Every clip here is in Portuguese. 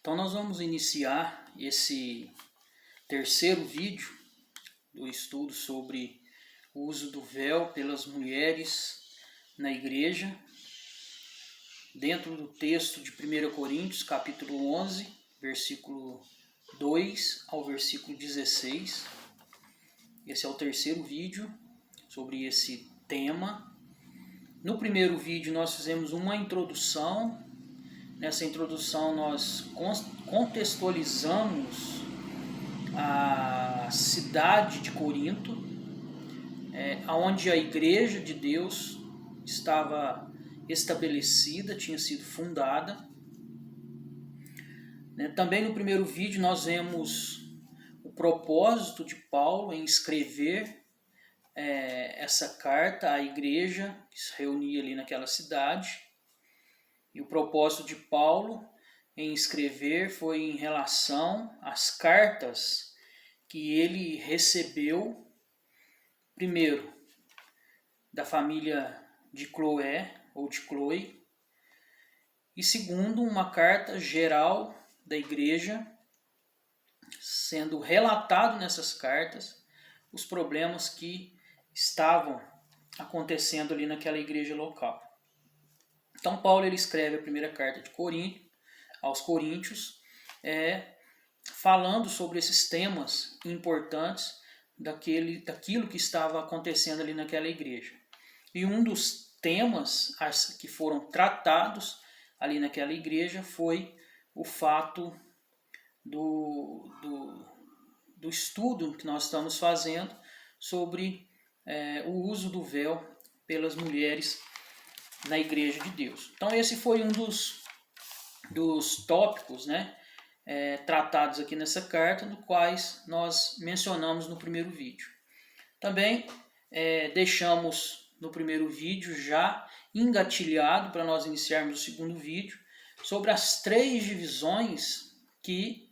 Então nós vamos iniciar esse terceiro vídeo do estudo sobre o uso do véu pelas mulheres na igreja, dentro do texto de 1 Coríntios, capítulo 11, versículo 2 ao versículo 16. Esse é o terceiro vídeo sobre esse tema. No primeiro vídeo nós fizemos uma introdução. Nessa introdução nós contextualizamos a cidade de Corinto, onde a igreja de Deus estava estabelecida, tinha sido fundada. Também no primeiro vídeo nós vemos o propósito de Paulo em escrever essa carta à igreja que se reunia ali naquela cidade. E o propósito de Paulo em escrever foi em relação às cartas que ele recebeu, primeiro, da família de Cloé, ou de Chloe, e segundo, uma carta geral da igreja, sendo relatado nessas cartas os problemas que estavam acontecendo ali naquela igreja local. Então Paulo ele escreve a primeira carta de Corinto, aos Coríntios, falando sobre esses temas importantes daquilo que estava acontecendo ali naquela igreja. E um dos temas que foram tratados ali naquela igreja foi o fato do estudo que nós estamos fazendo sobre o uso do véu pelas mulheres na igreja de Deus. Então esse foi um dos tópicos, tratados aqui nessa carta, no quais nós mencionamos no primeiro vídeo. Também deixamos no primeiro vídeo já engatilhado para nós iniciarmos o segundo vídeo sobre as três divisões que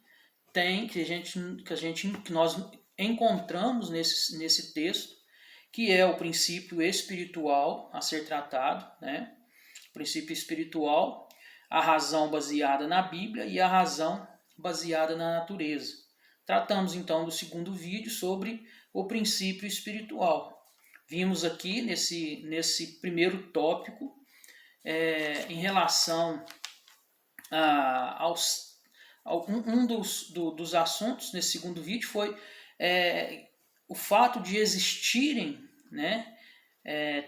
nós encontramos nesse texto, que é o princípio espiritual a ser tratado, o princípio espiritual, a razão baseada na Bíblia e a razão baseada na natureza. Tratamos então do segundo vídeo sobre o princípio espiritual. Vimos aqui nesse primeiro tópico, em relação um dos assuntos nesse segundo vídeo foi o fato de existirem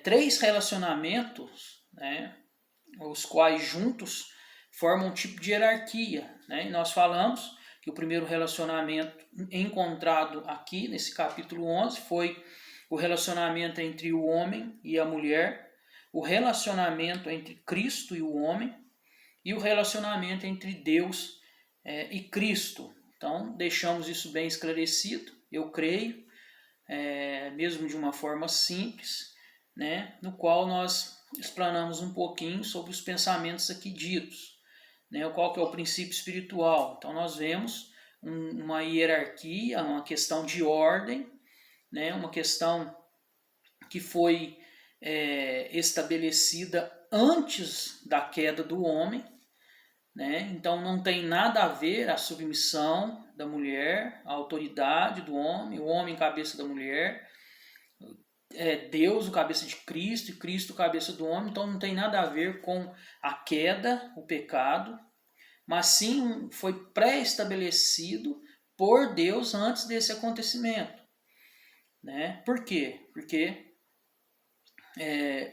três relacionamentos, os quais juntos formam um tipo de hierarquia. E nós falamos que o primeiro relacionamento encontrado aqui nesse capítulo 11 foi o relacionamento entre o homem e a mulher, o relacionamento entre Cristo e o homem e o relacionamento entre Deus e Cristo. Então deixamos isso bem esclarecido, eu creio, mesmo de uma forma simples, no qual nós explanamos um pouquinho sobre os pensamentos aqui ditos, qual que é o princípio espiritual. Então nós vemos uma hierarquia, uma questão de ordem, uma questão que foi estabelecida antes da queda do homem, então não tem nada a ver a submissão da mulher, a autoridade do homem, o homem cabeça da mulher, Deus o cabeça de Cristo e Cristo o cabeça do homem. Então não tem nada a ver com a queda, o pecado, mas sim foi pré-estabelecido por Deus antes desse acontecimento. Por quê? Porque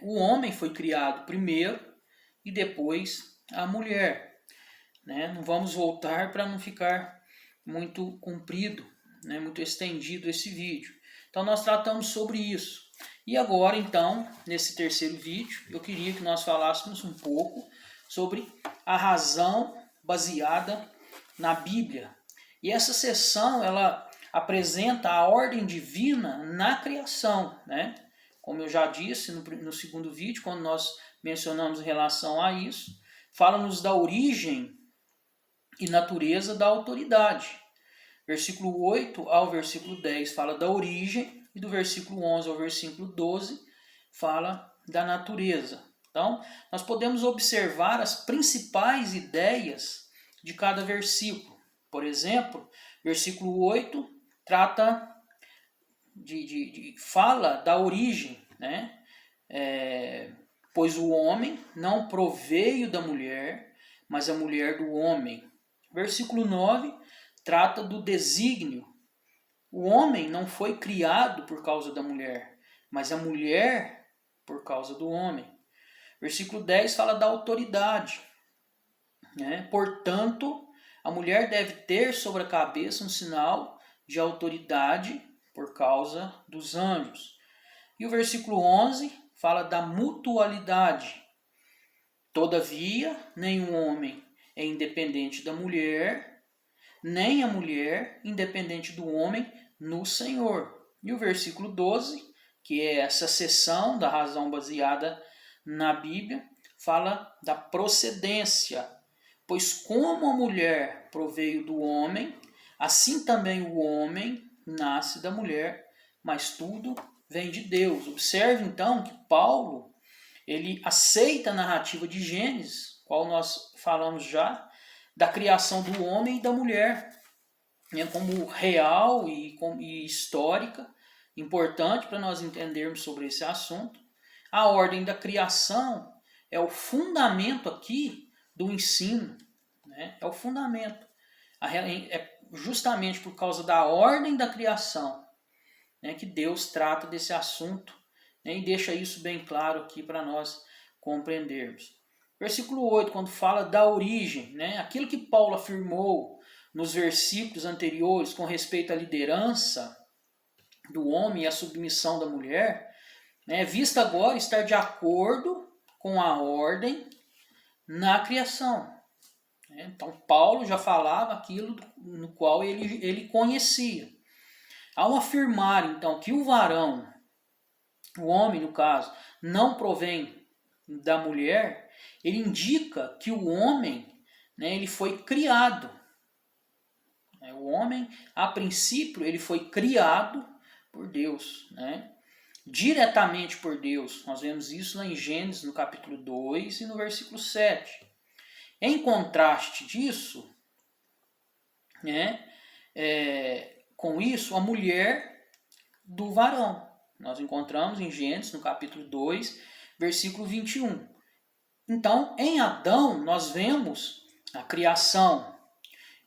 o homem foi criado primeiro e depois a mulher. Não vamos voltar para não ficar muito comprido, muito estendido esse vídeo. Então nós tratamos sobre isso. E agora então, nesse terceiro vídeo, eu queria que nós falássemos um pouco sobre a razão baseada na Bíblia. E essa seção, ela apresenta a ordem divina na criação, Como eu já disse no segundo vídeo, quando nós mencionamos em relação a isso, fala-nos da origem e natureza da autoridade. Versículo 8 ao versículo 10 fala da origem, e do versículo 11 ao versículo 12 fala da natureza. Então, nós podemos observar as principais ideias de cada versículo. Por exemplo, versículo 8 trata fala da origem, né? Pois o homem não proveio da mulher, mas a mulher do homem. Versículo 9 trata do desígnio. O homem não foi criado por causa da mulher, mas a mulher por causa do homem. Versículo 10 fala da autoridade, né? Portanto, a mulher deve ter sobre a cabeça um sinal de autoridade por causa dos anjos. E o versículo 11 fala da mutualidade. Todavia, nenhum homem é independente da mulher, nem a mulher independente do homem no Senhor. E o versículo 12, que é essa seção da razão baseada na Bíblia, fala da procedência. Pois como a mulher proveio do homem, assim também o homem nasce da mulher, mas tudo vem de Deus. Observe então que Paulo, ele aceita a narrativa de Gênesis, qual nós falamos já, da criação do homem e da mulher, né, como real e histórica, importante para nós entendermos sobre esse assunto. A ordem da criação é o fundamento aqui do ensino, né? É o fundamento. É justamente por causa da ordem da criação, né, que Deus trata desse assunto, né, e deixa isso bem claro aqui para nós compreendermos. Versículo 8, quando fala da origem, né, aquilo que Paulo afirmou nos versículos anteriores com respeito à liderança do homem e à submissão da mulher, né, vista agora estar de acordo com a ordem na criação. Então, Paulo já falava aquilo no qual ele conhecia. Ao afirmar, então, que o varão, o homem no caso, não provém da mulher, ele indica que o homem, né, ele foi criado. O homem, a princípio, ele foi criado por Deus, né? Diretamente por Deus. Nós vemos isso lá em Gênesis, no capítulo 2 e no versículo 7. Em contraste disso, né, com isso, a mulher do varão. Nós encontramos em Gênesis, no capítulo 2, versículo 21. Então, em Adão, nós vemos a criação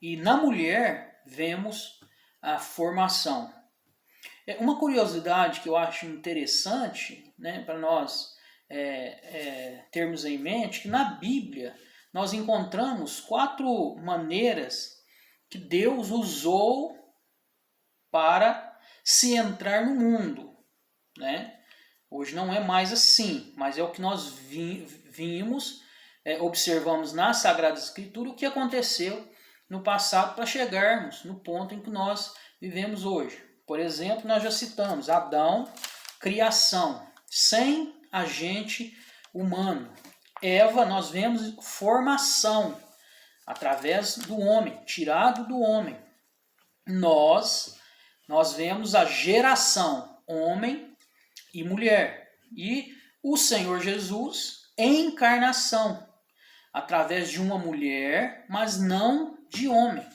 e na mulher vemos a formação. Uma curiosidade que eu acho interessante, né, para nós termos em mente, que na Bíblia nós encontramos 4 maneiras que Deus usou para se entrar no mundo, né? Hoje não é mais assim, mas é o que nós vimos, observamos na Sagrada Escritura o que aconteceu no passado para chegarmos no ponto em que nós vivemos hoje. Por exemplo, nós já citamos Adão, criação, sem agente humano. Eva, nós vemos formação através do homem, tirado do homem. Nós vemos a geração, homem e mulher. E o Senhor Jesus, encarnação, através de uma mulher, mas não de homem,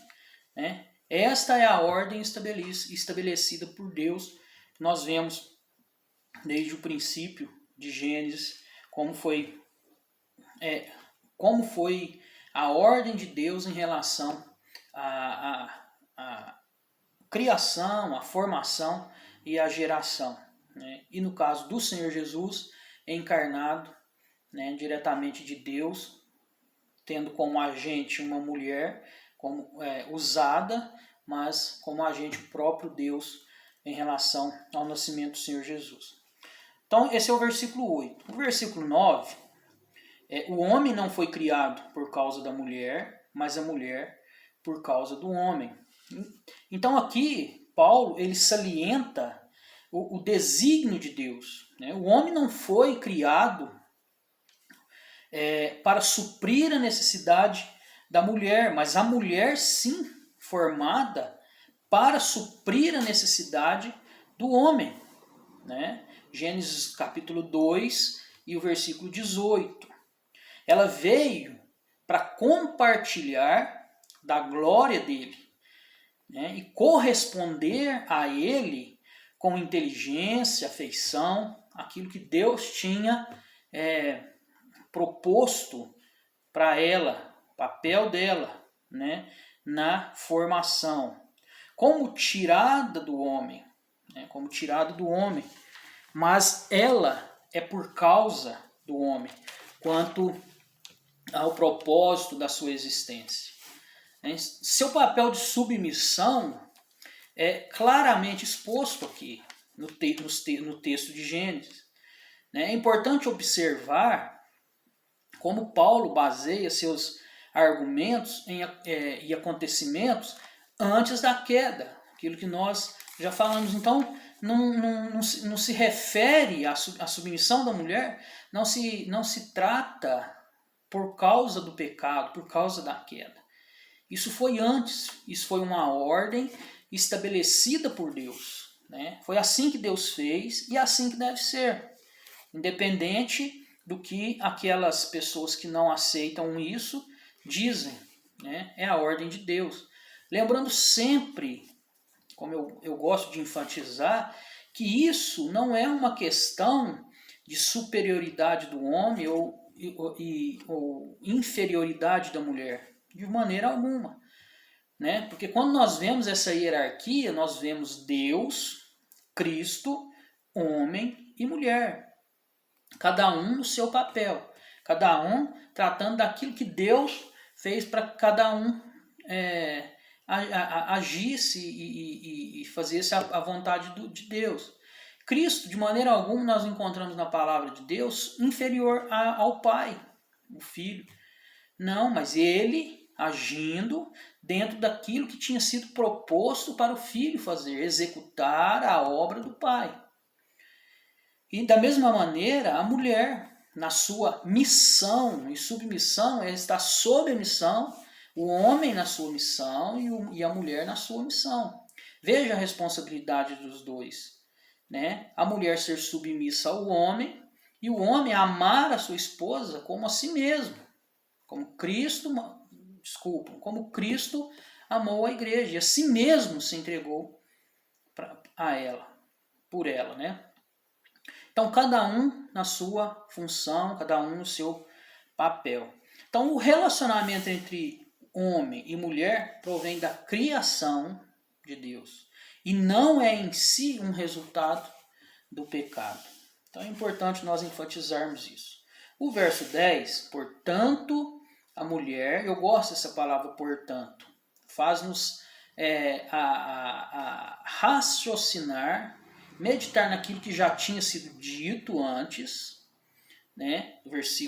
né? Esta é a ordem estabelecida por Deus. Nós vemos desde o princípio de Gênesis como foi a ordem de Deus em relação à criação, à formação e à geração, né? E no caso do Senhor Jesus, encarnado, né, diretamente de Deus, tendo como agente uma mulher usada, mas como agente próprio Deus em relação ao nascimento do Senhor Jesus. Então, esse é o versículo 8. O versículo 9, o homem não foi criado por causa da mulher, mas a mulher por causa do homem. Então, aqui, Paulo, ele salienta o desígnio de Deus, né? O homem não foi criado para suprir a necessidade da mulher, mas a mulher sim formada para suprir a necessidade do homem, né? Gênesis capítulo 2 e o versículo 18. Ela veio para compartilhar da glória dele, né? E corresponder a ele com inteligência, afeição, aquilo que Deus tinha proposto para ela, o papel dela, né? Na formação, como tirada do homem, né? Como tirada do homem, mas ela é por causa do homem, quanto ao propósito da sua existência. Seu papel de submissão é claramente exposto aqui no texto de Gênesis. É importante observar como Paulo baseia seus argumentos e acontecimentos antes da queda, aquilo que nós já falamos. Então, não se refere à submissão da mulher, não se trata por causa do pecado, por causa da queda. Isso foi antes, isso foi uma ordem estabelecida por Deus, né? Foi assim que Deus fez e assim que deve ser, independente do que aquelas pessoas que não aceitam isso dizem, né? É a ordem de Deus. Lembrando sempre, como eu gosto de enfatizar, que isso não é uma questão de superioridade do homem ou inferioridade da mulher, de maneira alguma, né? Porque quando nós vemos essa hierarquia, nós vemos Deus, Cristo, homem e mulher, cada um no seu papel, cada um tratando daquilo que Deus fez para cada um agisse e fazesse a vontade de Deus. Cristo, de maneira alguma, nós encontramos na palavra de Deus inferior ao Pai, o Filho. Não, mas ele agindo dentro daquilo que tinha sido proposto para o Filho fazer, executar a obra do Pai. E da mesma maneira, a mulher, na sua missão e submissão, ela está sob a missão, o homem na sua missão e a mulher na sua missão. Veja a responsabilidade dos dois, né? A mulher ser submissa ao homem e o homem amar a sua esposa como a si mesmo, como Cristo amou a igreja e a si mesmo se entregou a ela, por ela, né? Então, cada um na sua função, cada um no seu papel. Então, o relacionamento entre homem e mulher provém da criação de Deus e não é em si um resultado do pecado. Então, é importante nós enfatizarmos isso. O verso 10, portanto, a mulher, eu gosto dessa palavra portanto, faz-nos raciocinar, meditar naquilo que já tinha sido dito antes, né? Dos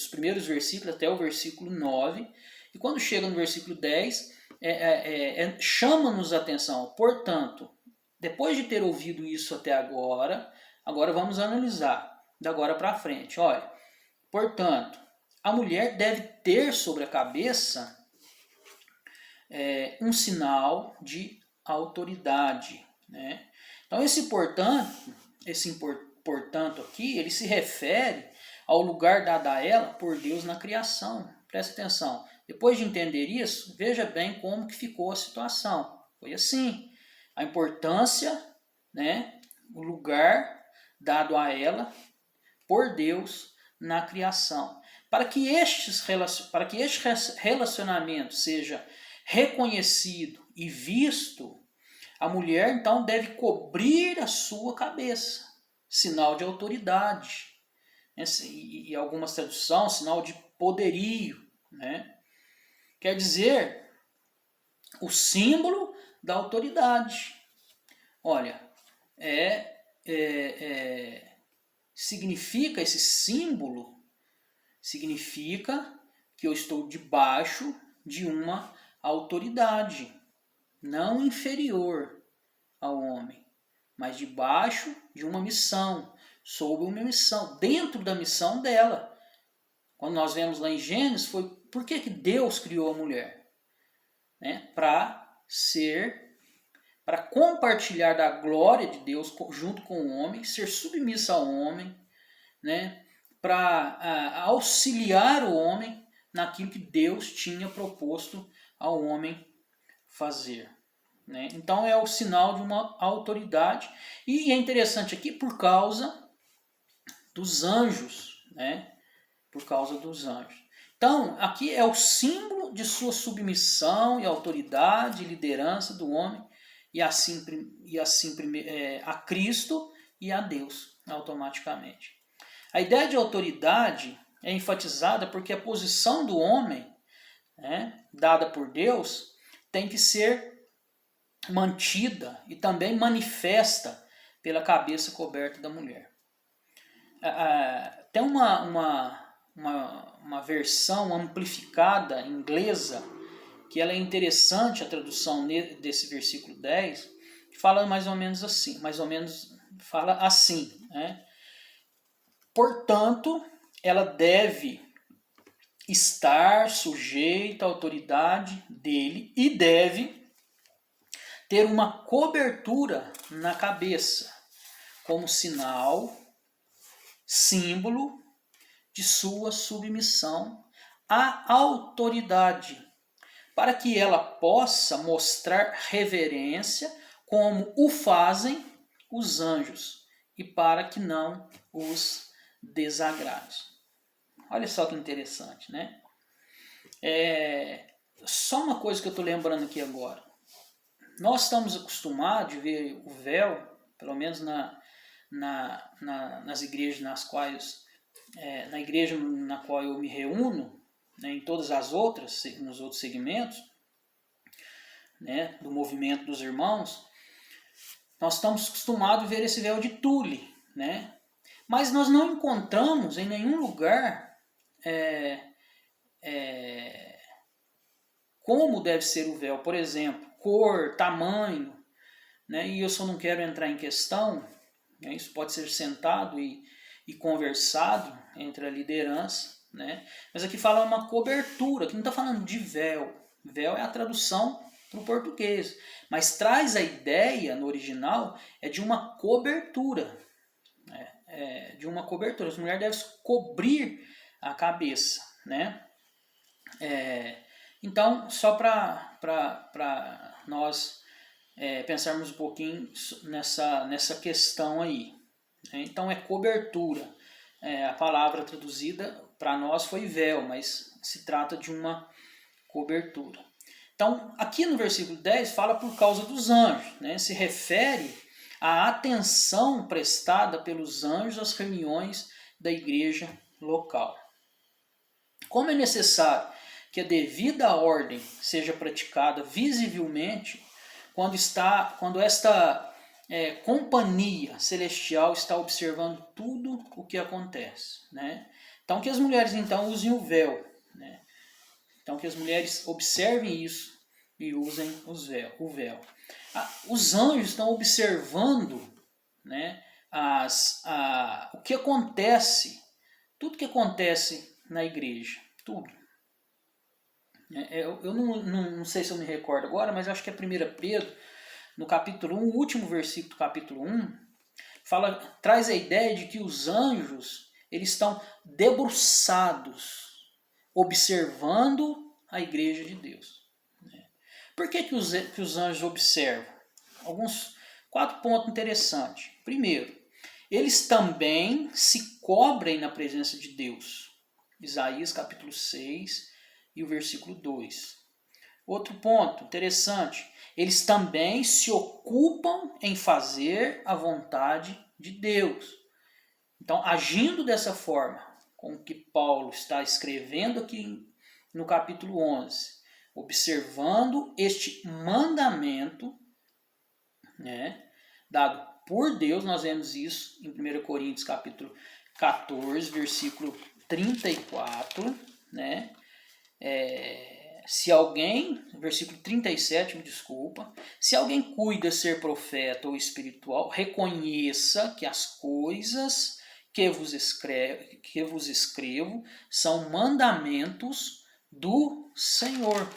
primeiros versículos até o versículo 9, e quando chega no versículo 10, chama-nos a atenção. Portanto, depois de ter ouvido isso até agora vamos analisar da agora para frente. Olha, portanto, a mulher deve ter sobre a cabeça um sinal de autoridade, né? Então esse portanto aqui, ele se refere ao lugar dado a ela por Deus na criação. Presta atenção. Depois de entender isso, veja bem como que ficou a situação. Foi assim. A importância, né, o lugar dado a ela por Deus na criação. Para que este relacionamento seja reconhecido e visto, a mulher então deve cobrir a sua cabeça, sinal de autoridade, né? E algumas traduções, sinal de poderio, né? Quer dizer, o símbolo da autoridade. Olha, significa esse símbolo, significa que eu estou debaixo de uma autoridade, não inferior ao homem, mas debaixo de uma missão, sob uma missão, dentro da missão dela. Quando nós vemos lá em Gênesis, foi por que Deus criou a mulher? Né? Para compartilhar da glória de Deus junto com o homem, ser submissa ao homem, né? Para auxiliar o homem naquilo que Deus tinha proposto ao homem fazer. Né? Então é o sinal de uma autoridade. E é interessante aqui por causa dos anjos. Né? Por causa dos anjos. Então, aqui é o símbolo de sua submissão e autoridade e liderança do homem e assim a Cristo e a Deus, automaticamente. A ideia de autoridade é enfatizada porque a posição do homem, né, dada por Deus, tem que ser mantida e também manifesta pela cabeça coberta da mulher. Tem uma versão amplificada inglesa, que ela é interessante, a tradução desse versículo 10, que fala mais ou menos assim, fala assim, né? Portanto, ela deve estar sujeita à autoridade dele e deve ter uma cobertura na cabeça, como sinal, símbolo de sua submissão à autoridade, para que ela possa mostrar reverência como o fazem os anjos e para que não os desagrade. Olha só que interessante, né? Só uma coisa que eu estou lembrando aqui agora. Nós estamos acostumados a ver o véu, pelo menos nas igrejas nas quais na igreja na qual eu me reúno, né, em todas as outras, nos outros segmentos, né, do movimento dos irmãos, nós estamos acostumados a ver esse véu de tule, né? Mas nós não encontramos em nenhum lugar como deve ser o véu, por exemplo, cor, tamanho, né? E eu só não quero entrar em questão, né? Isso pode ser sentado e conversado entre a liderança, né? Mas aqui fala uma cobertura, que não está falando de véu. Véu é a tradução para o português, mas traz a ideia no original de uma cobertura, né? De uma cobertura. As mulheres devem cobrir a cabeça, né? Então, só para nós pensarmos um pouquinho nessa questão aí. Então é cobertura. A palavra traduzida para nós foi véu, mas se trata de uma cobertura. Então, aqui no versículo 10 fala por causa dos anjos, né? Se refere à atenção prestada pelos anjos às reuniões da igreja local. Como é necessário que a devida ordem seja praticada visivelmente quando esta companhia celestial está observando tudo o que acontece, né? Então que as mulheres então usem o véu, né? Então que as mulheres observem isso e usem o véu. Os anjos estão observando, né, o que acontece, tudo que acontece na igreja, tudo. Eu não sei se eu me recordo agora, mas acho que é 1 Pedro, no capítulo 1, o último versículo do capítulo 1, traz a ideia de que os anjos eles estão debruçados, observando a igreja de Deus. Por que os anjos observam? 4 pontos interessantes. Primeiro, eles também se cobrem na presença de Deus. Isaías capítulo 6 e o versículo 2. Outro ponto interessante, eles também se ocupam em fazer a vontade de Deus. Então, agindo dessa forma, como que Paulo está escrevendo aqui no capítulo 11, observando este mandamento, né, dado por Deus, nós vemos isso em 1 Coríntios capítulo 14, versículo 34, né? Se alguém, versículo 37, me desculpa, se alguém cuida ser profeta ou espiritual, reconheça que as coisas que vos escrevo são mandamentos do Senhor,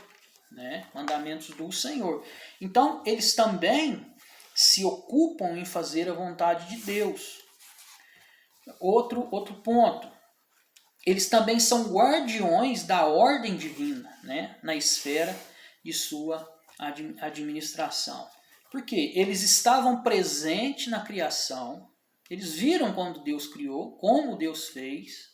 né? Mandamentos do Senhor. Então, eles também se ocupam em fazer a vontade de Deus. Outro ponto, eles também são guardiões da ordem divina, né, na esfera de sua administração. Porque eles estavam presentes na criação, eles viram quando Deus criou, como Deus fez,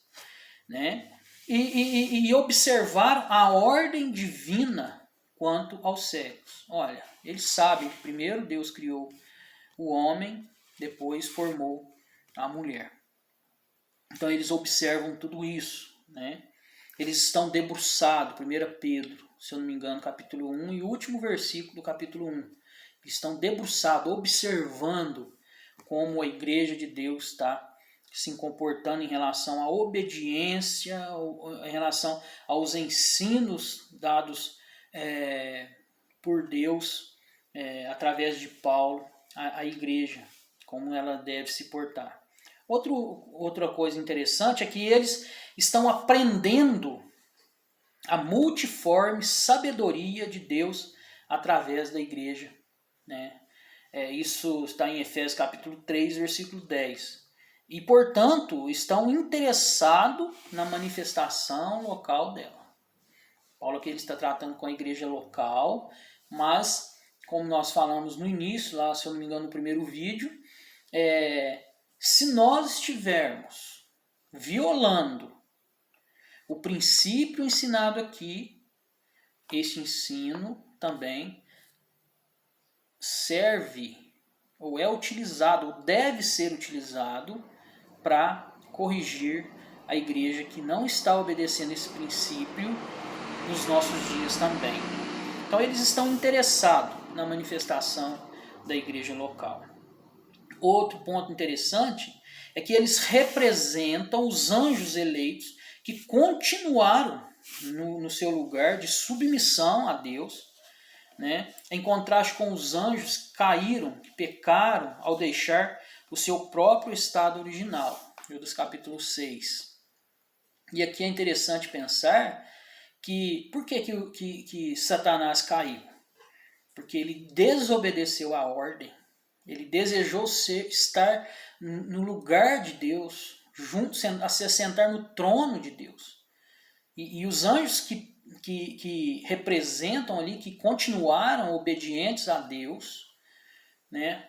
né, e observaram a ordem divina quanto aos séculos. Olha, eles sabem que primeiro Deus criou o homem, depois formou a mulher. Então eles observam tudo isso, né? Eles estão debruçados, 1 Pedro, se eu não me engano, capítulo 1 e o último versículo do capítulo 1. Eles estão debruçados, observando como a igreja de Deus está se comportando em relação à obediência, em relação aos ensinos dados por Deus através de Paulo à igreja, como ela deve se portar. Outra coisa interessante é que eles estão aprendendo a multiforme sabedoria de Deus através da igreja, né? Isso está em Efésios capítulo 3, versículo 10. E, portanto, estão interessados na manifestação local dela. Paulo aqui ele está tratando com a igreja local, mas, como nós falamos no início, lá, se eu não me engano, no primeiro vídeo, se nós estivermos violando o princípio ensinado aqui, este ensino também serve ou é utilizado, ou deve ser utilizado para corrigir a igreja que não está obedecendo esse princípio nos nossos dias também. Então eles estão interessados na manifestação da igreja local. Outro ponto interessante é que eles representam os anjos eleitos que continuaram no seu lugar de submissão a Deus, né? Em contraste com os anjos que caíram, que pecaram ao deixar o seu próprio estado original. Judas capítulo 6. E aqui é interessante pensar que por que Satanás caiu? Porque ele desobedeceu a ordem. Ele desejou estar no lugar de Deus, se assentar no trono de Deus. E os anjos que representam ali, que continuaram obedientes a Deus, né,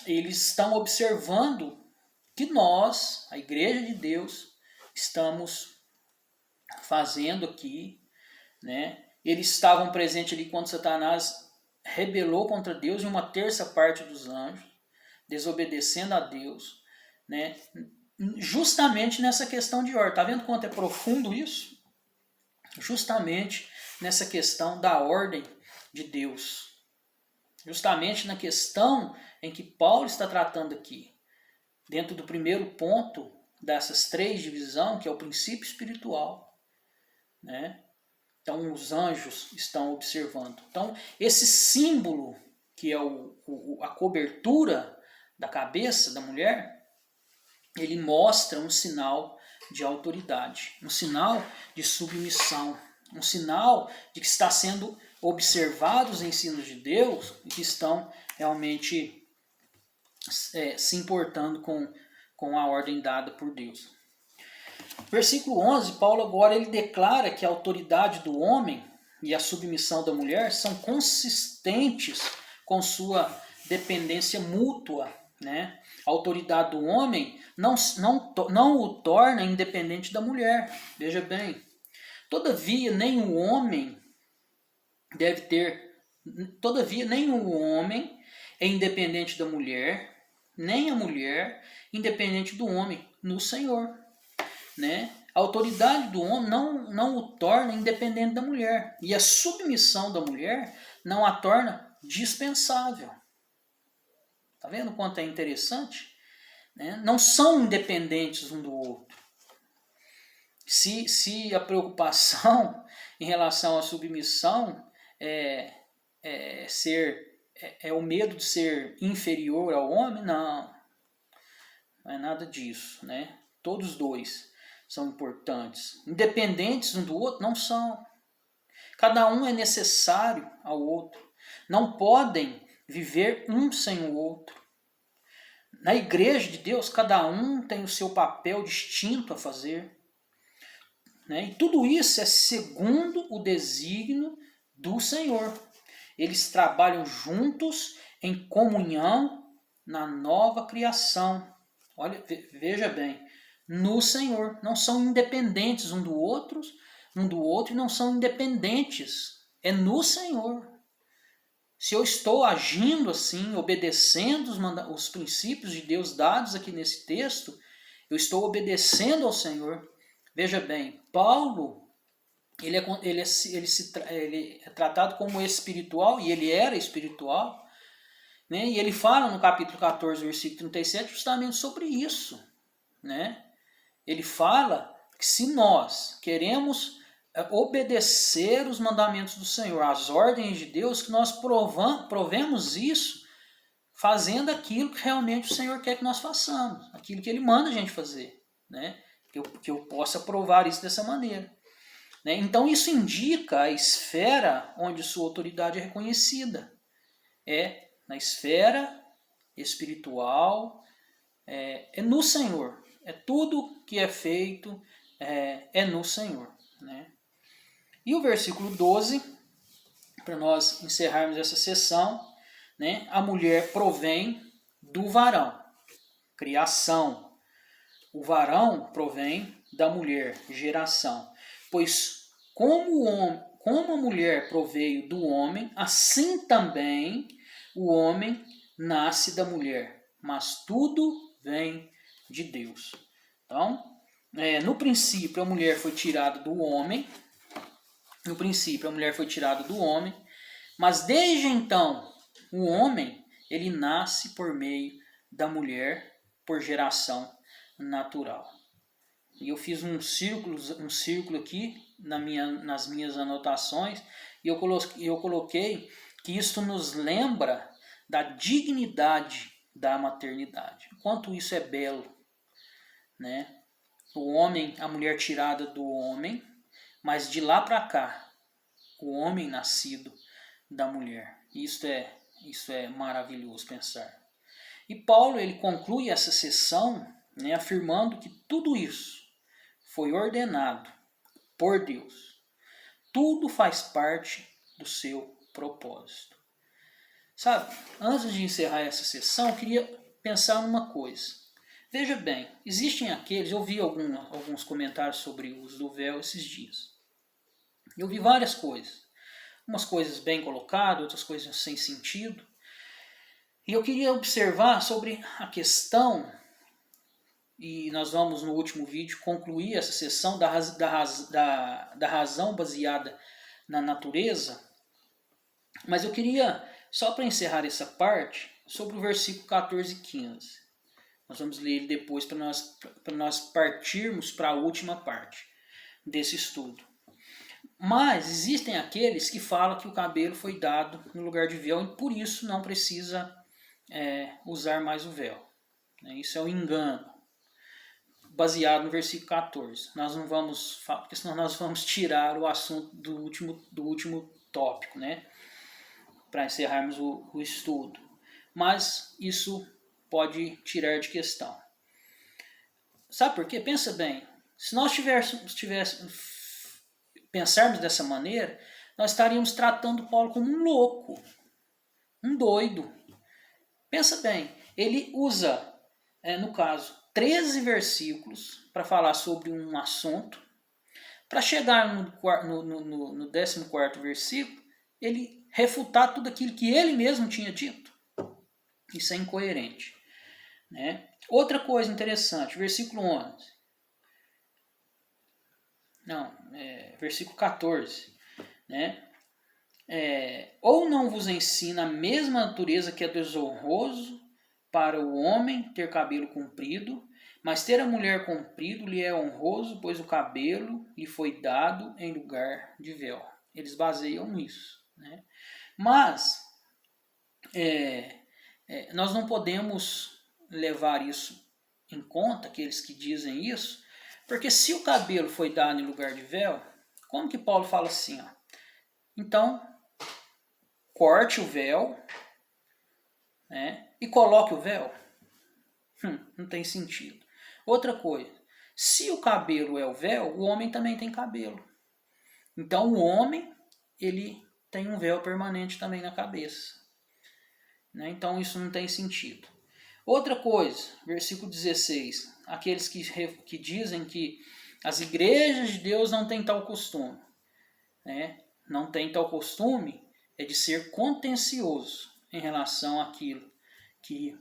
eles estão observando que nós, a igreja de Deus, estamos fazendo aqui, né? Eles estavam presentes ali quando Satanás rebelou contra Deus e uma terça parte dos anjos, desobedecendo a Deus, né? Justamente nessa questão de ordem. Está vendo quanto é profundo isso? Justamente nessa questão da ordem de Deus. Justamente na questão em que Paulo está tratando aqui. Dentro do primeiro ponto dessas três divisões, que é o princípio espiritual, né? Então os anjos estão observando. Então esse símbolo que é a cobertura da cabeça da mulher, ele mostra um sinal de autoridade, um sinal de submissão, um sinal de que está sendo observados os ensinos de Deus e que estão realmente se importando com a ordem dada por Deus. Versículo 11, Paulo agora ele declara que a autoridade do homem e a submissão da mulher são consistentes com sua dependência mútua, né? A autoridade do homem não o torna independente da mulher. Veja bem, todavia nem o homem é independente da mulher, nem a mulher independente do homem no Senhor. Né? A autoridade do homem não o torna independente da mulher. E a submissão da mulher não a torna dispensável. Está vendo quanto é interessante? Né? Não são independentes um do outro. Se a preocupação em relação à submissão é o medo de ser inferior ao homem, não é nada disso. Né? Todos dois são importantes. Independentes um do outro, não são. Cada um é necessário ao outro. Não podem viver um sem o outro. Na igreja de Deus, cada um tem o seu papel distinto a fazer. né? E tudo isso é segundo o desígnio do Senhor. Eles trabalham juntos em comunhão na nova criação. Olha, veja bem, no Senhor. Não são independentes um do outro e não são independentes. É no Senhor. Se eu estou agindo assim, obedecendo os princípios de Deus dados aqui nesse texto, eu estou obedecendo ao Senhor. Veja bem, Paulo, ele é tratado como espiritual, e ele era espiritual, né? E ele fala no capítulo 14, versículo 37, justamente sobre isso, né? Ele fala que se nós queremos obedecer os mandamentos do Senhor, as ordens de Deus, que nós provemos isso fazendo aquilo que realmente o Senhor quer que nós façamos, aquilo que Ele manda a gente fazer, né? Que eu possa provar isso dessa maneira. Né? Então isso indica a esfera onde sua autoridade é reconhecida. É na esfera espiritual, é no Senhor. É tudo que é feito é no Senhor. Né? E o versículo 12, para nós encerrarmos essa sessão, né? A mulher provém do varão, criação. O varão provém da mulher, geração. Pois como a mulher proveio do homem, assim também o homem nasce da mulher. Mas tudo vem de Deus. Então, no princípio a mulher foi tirada do homem. No princípio a mulher foi tirada do homem. Mas desde então, o homem, ele nasce por meio da mulher, por geração natural. E eu fiz um círculo aqui nas minhas anotações, e eu coloquei que isso nos lembra da dignidade da maternidade. Quanto isso é belo, né? O homem, a mulher tirada do homem, mas de lá para cá, o homem nascido da mulher. Isso é maravilhoso pensar. E Paulo, ele conclui essa sessão, né, afirmando que tudo isso foi ordenado por Deus. Tudo faz parte do seu propósito. Sabe, antes de encerrar essa sessão, eu queria pensar numa coisa. Veja bem, existem aqueles, eu vi alguns comentários sobre o uso do véu esses dias. Eu vi várias coisas. Umas coisas bem colocadas, outras coisas sem sentido. E eu queria observar sobre a questão, e nós vamos no último vídeo concluir essa sessão da razão baseada na natureza, mas eu queria, só para encerrar essa parte, sobre o versículo 14 e 15. Nós vamos ler ele depois para nós partirmos para a última parte desse estudo. Mas existem aqueles que falam que o cabelo foi dado no lugar de véu e por isso não precisa usar mais o véu. Isso é um engano, baseado no versículo 14. Nós não vamos, porque senão nós vamos tirar o assunto do último tópico, né? Para encerrarmos o estudo. Mas isso pode tirar de questão. Sabe por quê? Pensa bem, se nós pensarmos dessa maneira, nós estaríamos tratando Paulo como um louco, um doido. Pensa bem, ele usa, no caso, 13 versículos para falar sobre um assunto. Para chegar no 14º versículo, ele refutar tudo aquilo que ele mesmo tinha dito. Isso é incoerente. Né? Outra coisa interessante, versículo 11. Versículo 14. Né? Ou não vos ensina a mesma natureza que é desonroso para o homem ter cabelo comprido, mas ter a mulher comprido lhe é honroso, pois o cabelo lhe foi dado em lugar de véu. Eles baseiam nisso. Né? Mas nós não podemos levar isso em conta, aqueles que dizem isso, porque se o cabelo foi dado em lugar de véu, como que Paulo fala assim? Então, corte o véu, né, e coloque o véu. Não tem sentido. Outra coisa, Se o cabelo é o véu, o homem também tem cabelo. Então o homem, ele tem um véu permanente também na cabeça. Né? Então isso não tem sentido. Outra coisa, versículo 16, aqueles que dizem que as igrejas de Deus não têm tal costume. Né? Não tem tal costume é de ser contencioso em relação àquilo que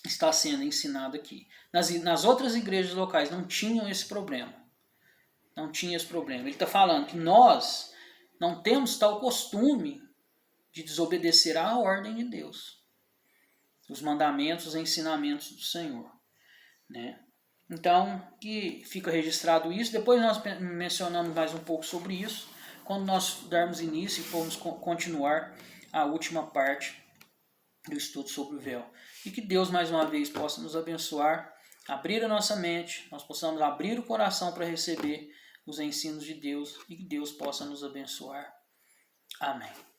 está sendo ensinado aqui. Nas outras igrejas locais não tinham esse problema. Não tinha esse problema. Ele está falando que nós não temos tal costume de desobedecer à ordem de Deus. Os mandamentos, os ensinamentos do Senhor. Né? Então, que fica registrado isso. Depois nós mencionamos mais um pouco sobre isso, quando nós darmos início e formos continuar a última parte do estudo sobre o véu. E que Deus mais uma vez possa nos abençoar, abrir a nossa mente, nós possamos abrir o coração para receber os ensinos de Deus e que Deus possa nos abençoar. Amém.